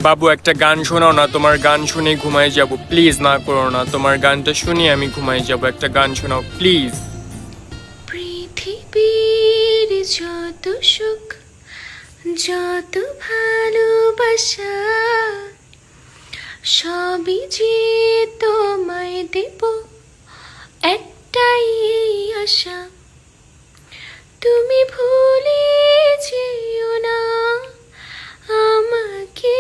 বাবু একটা গান শোনাও না, তোমার গান শুনে ঘুমাই যাব। প্লিজ না করো না, তোমার গানটা শুনে আমি ঘুমাই যাব। একটা গান শোনাও প্লিজ। পৃথিবীর যত সুখ, যত ভালোবাসা, সবই যে তোমায় দেব, একটাই আশা। তুমি ভুলে যেও না আমাকে,